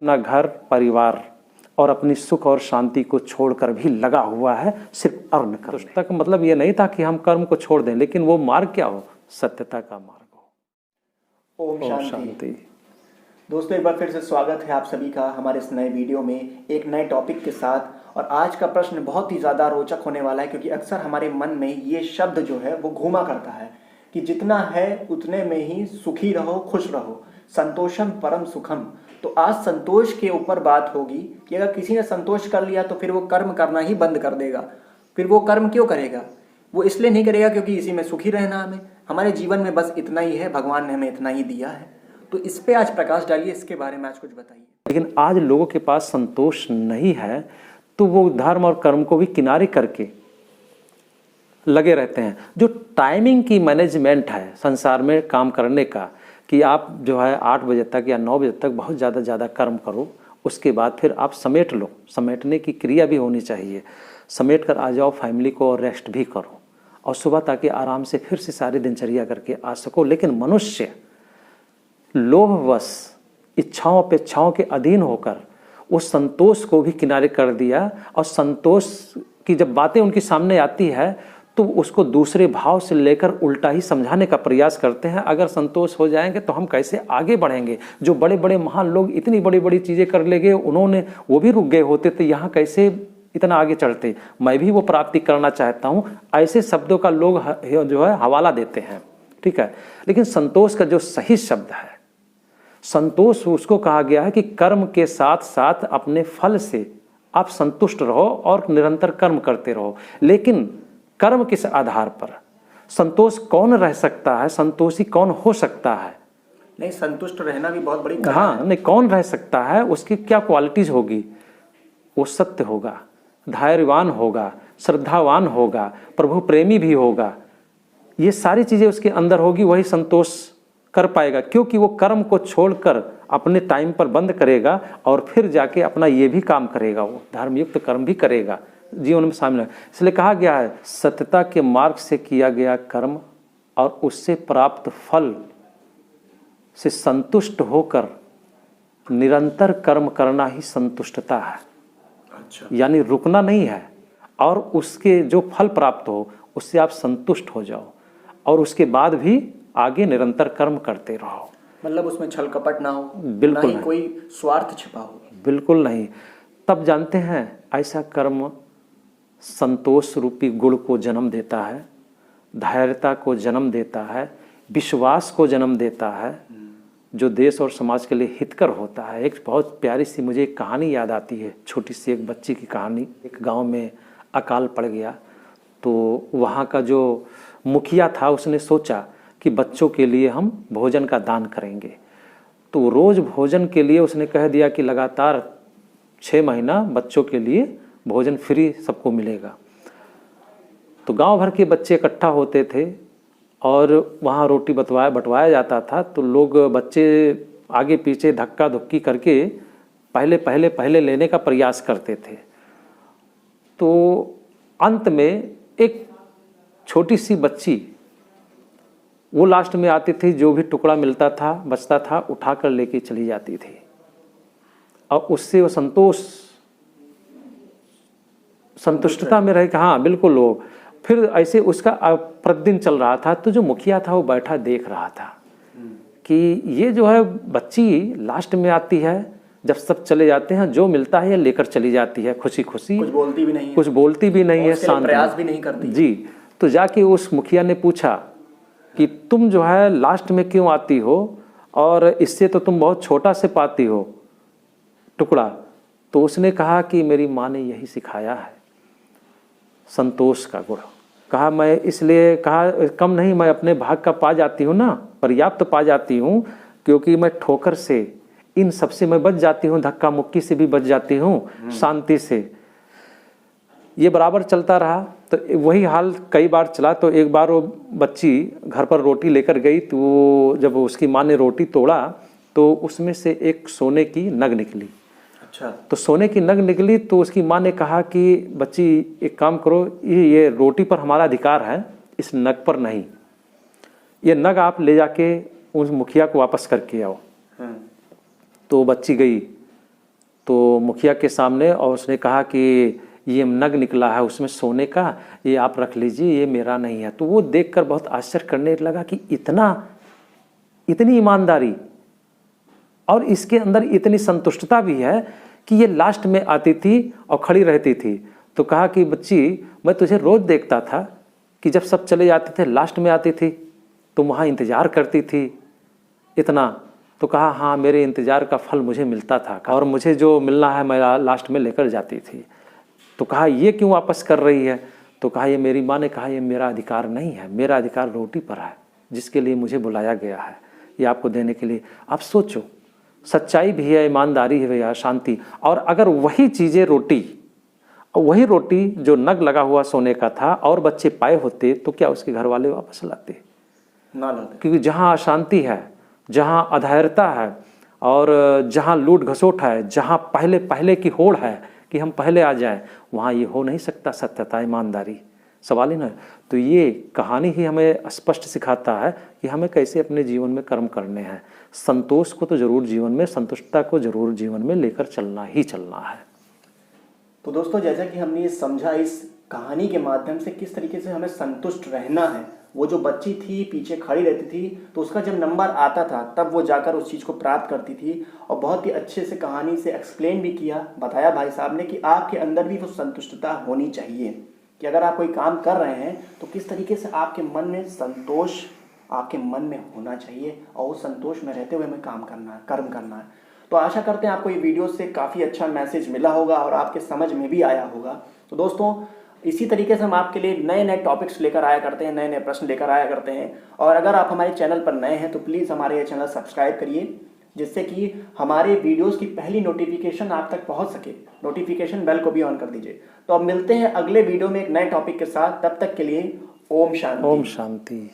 अपना घर परिवार और अपनी सुख और शांति को छोड़कर भी लगा हुआ है सिर्फ अर्न करने। तो तक मतलब ये नहीं था कि हम कर्म को छोड़ दें, लेकिन वो मार्ग क्या हो, सत्यता का मार्ग हो। ओम शांति। दोस्तों एक बार फिर से स्वागत है आप सभी का हमारे इस नए वीडियो में एक नए टॉपिक के साथ। और आज का प्रश्न बहुत ही ज़्यादा रोचक होने वाला है, क्योंकि अक्सर हमारे मन में ये शब्द जो है वो घूमा करता है कि जितना है उतने में ही सुखी रहो, खुश रहो, संतोषम परम सुखम। तो आज संतोष के ऊपर बात होगी कि अगर किसी ने संतोष कर लिया तो फिर वो कर्म करना ही बंद कर देगा। फिर वो कर्म क्यों करेगा? वो इसलिए नहीं करेगा क्योंकि इसी में सुखी रहना हमारे जीवन में बस इतना ही है, भगवान ने हमें इतना ही दिया है। तो इस पे आज प्रकाश डालिए, इसके बारे में आज कुछ बताइए। लेकिन आज लोगों के पास संतोष नहीं है तो वो धर्म और कर्म को भी किनारे करके लगे रहते हैं। जो टाइमिंग की मैनेजमेंट है संसार में काम करने का, कि आप जो है 8 बजे तक या 9 बजे तक बहुत ज़्यादा कर्म करो, उसके बाद फिर आप समेट लो। समेटने की क्रिया भी होनी चाहिए। समेट कर आ जाओ फैमिली को और रेस्ट भी करो, और सुबह ताकि आराम से फिर से सारी दिनचर्या करके आ सको। लेकिन मनुष्य लोभवश इच्छाओं अपेक्षाओं के अधीन होकर उस संतोष को भी किनारे कर दिया, और संतोष की जब बातें उनके सामने आती है तो उसको दूसरे भाव से लेकर उल्टा ही समझाने का प्रयास करते हैं। अगर संतोष हो जाएंगे तो हम कैसे आगे बढ़ेंगे? जो बड़े बड़े महान लोग इतनी बड़ी बड़ी चीज़ें कर ले गए, उन्होंने वो भी रुक गए होते तो यहाँ कैसे इतना आगे चढ़ते? मैं भी वो प्राप्ति करना चाहता हूँ। ऐसे शब्दों का लोग जो है हवाला देते हैं, ठीक है। लेकिन संतोष का जो सही शब्द है, संतोष उसको कहा गया है कि कर्म के साथ साथ अपने फल से आप संतुष्ट रहो और निरंतर कर्म करते रहो। लेकिन कर्म किस आधार पर? संतोष कौन रह सकता है, संतोषी कौन हो सकता है? नहीं, संतुष्ट रहना भी बहुत बड़ी कला हाँ, नहीं, कौन रह सकता है? उसकी क्या क्वालिटीज होगी? वो सत्य होगा, धैर्यवान होगा, श्रद्धावान होगा, प्रभु प्रेमी भी होगा। ये सारी चीज़ें उसके अंदर होगी, वही संतोष कर पाएगा। क्योंकि वो कर्म को छोड़कर अपने टाइम पर बंद करेगा और फिर जाके अपना ये भी काम करेगा, वो धर्मयुक्त कर्म भी करेगा, जीवन में शामिल है। इसलिए कहा गया है सत्यता के मार्ग से किया गया कर्म और उससे प्राप्त फल से संतुष्ट होकर निरंतर कर्म करना ही संतुष्टता है। अच्छा। यानी रुकना नहीं है, और उसके जो फल प्राप्त हो उससे आप संतुष्ट हो जाओ, और उसके बाद भी आगे निरंतर कर्म करते रहो। मतलब उसमें छल कपट ना हो, बिल्कुल ना ही कोई स्वार्थ छिपा हो। बिल्कुल नहीं। तब जानते हैं ऐसा कर्म संतोष रूपी गुण को जन्म देता है, धैर्यता को जन्म देता है, विश्वास को जन्म देता है, जो देश और समाज के लिए हितकर होता है। एक बहुत प्यारी सी मुझे एक कहानी याद आती है, छोटी सी एक बच्ची की कहानी। एक गांव में अकाल पड़ गया, तो वहाँ का जो मुखिया था उसने सोचा कि बच्चों के लिए हम भोजन का दान करेंगे। तो रोज़ भोजन के लिए उसने कह दिया कि लगातार 6 महीना बच्चों के लिए भोजन फ्री सबको मिलेगा। तो गांव भर के बच्चे इकट्ठा होते थे और वहाँ रोटी बंटवाया जाता था। तो लोग बच्चे आगे पीछे धक्का धुक्की करके पहले लेने का प्रयास करते थे। तो अंत में एक छोटी सी बच्ची वो लास्ट में आती थी, जो भी टुकड़ा मिलता था बचता था उठा कर लेके चली जाती थी, और उससे वो संतुष्टता में रहे कि हाँ बिल्कुल। वो फिर ऐसे उसका प्रतिदिन चल रहा था। तो जो मुखिया था वो बैठा देख रहा था कि ये जो है बच्ची लास्ट में आती है, जब सब चले जाते हैं जो मिलता है ये लेकर चली जाती है खुशी खुशी, कुछ बोलती भी नहीं है, शांत प्रयास भी नहीं करती जी। तो जाके उस मुखिया ने पूछा कि तुम जो है लास्ट में क्यों आती हो, और इससे तो तुम बहुत छोटा से पाती हो टुकड़ा। तो उसने कहा कि मेरी माँ ने यही सिखाया है, संतोष का गुण। कहा मैं इसलिए कहा कम नहीं, मैं अपने भाग का पा जाती हूँ ना, पर्याप्त पा जाती हूँ, क्योंकि मैं ठोकर से इन सब से मैं बच जाती हूँ, धक्का मुक्की से भी बच जाती हूँ, शांति से। ये बराबर चलता रहा। तो वही हाल कई बार चला। तो एक बार वो बच्ची घर पर रोटी लेकर गई, तो जब उसकी माँ ने रोटी तोड़ा तो उसमें से एक सोने की नग निकली। अच्छा। तो सोने की नग निकली तो उसकी माँ ने कहा कि बच्ची एक काम करो, ये रोटी पर हमारा अधिकार है, इस नग पर नहीं। ये नग आप ले जाके उस मुखिया को वापस करके आओ। तो बच्ची गई तो मुखिया के सामने, और उसने कहा कि ये नग निकला है उसमें सोने का, ये आप रख लीजिए, ये मेरा नहीं है। तो वो देखकर बहुत आश्चर्य करने लगा कि इतनी ईमानदारी और इसके अंदर इतनी संतुष्टता भी है कि ये लास्ट में आती थी और खड़ी रहती थी। तो कहा कि बच्ची, मैं तुझे रोज देखता था कि जब सब चले जाते थे लास्ट में आती थी, तुम वहाँ इंतजार करती थी इतना। तो कहा हाँ, मेरे इंतजार का फल मुझे मिलता था और मुझे जो मिलना है मैं लास्ट में लेकर जाती थी। तो कहा ये क्यों वापस कर रही है? तो कहा ये मेरी माँ ने कहा ये मेरा अधिकार नहीं है, मेरा अधिकार रोटी पर है जिसके लिए मुझे बुलाया गया है, ये आपको देने के लिए। आप सोचो, सच्चाई भी है, ईमानदारी है भैया, शांति। और अगर वही चीज़ें वही रोटी जो नग लगा हुआ सोने का था और बच्चे पाए होते तो क्या उसके घर वाले वापस लाते? ना लाते। क्योंकि जहाँ अशांति है, जहाँ अधैर्यता है और जहाँ लूट घसोट है, जहाँ पहले की होड़ है कि हम पहले आ जाएं, वहाँ ये हो नहीं सकता सत्यता, ईमानदारी। सवाल ही ना। तो ये कहानी ही हमें स्पष्ट सिखाता है कि हमें कैसे अपने जीवन में कर्म करने हैं। संतोष को तो जरूर जीवन में, संतुष्टता को जरूर जीवन में लेकर चलना ही चलना है। तो दोस्तों, जैसा कि हमने ये समझा इस कहानी के माध्यम से किस तरीके से हमें संतुष्ट रहना है। वो जो बच्ची थी पीछे खड़ी रहती थी, तो उसका जब नंबर आता था तब वो जाकर उस चीज़ को प्राप्त करती थी। और बहुत ही अच्छे से कहानी से एक्सप्लेन भी किया, बताया भाई साहब ने कि आपके अंदर भी वो संतुष्टता होनी चाहिए कि अगर आप कोई काम कर रहे हैं तो किस तरीके से आपके मन में संतोष आपके मन में होना चाहिए और उस संतोष में रहते हुए हमें काम करना है, कर्म करना है। तो आशा करते हैं आपको ये वीडियो से काफ़ी अच्छा मैसेज मिला होगा और आपके समझ में भी आया होगा। तो दोस्तों, इसी तरीके से हम आपके लिए नए नए टॉपिक्स लेकर आया करते हैं, नए नए प्रश्न लेकर आया करते हैं। और अगर आप हमारे चैनल पर नए हैं तो प्लीज़ हमारे ये चैनल सब्सक्राइब करिए, जिससे कि हमारे वीडियोस की पहली नोटिफिकेशन आप तक पहुंच सके। नोटिफिकेशन बेल को भी ऑन कर दीजिए। तो अब मिलते हैं अगले वीडियो में एक नए टॉपिक के साथ। तब तक के लिए ओम शांति। ओम शांति।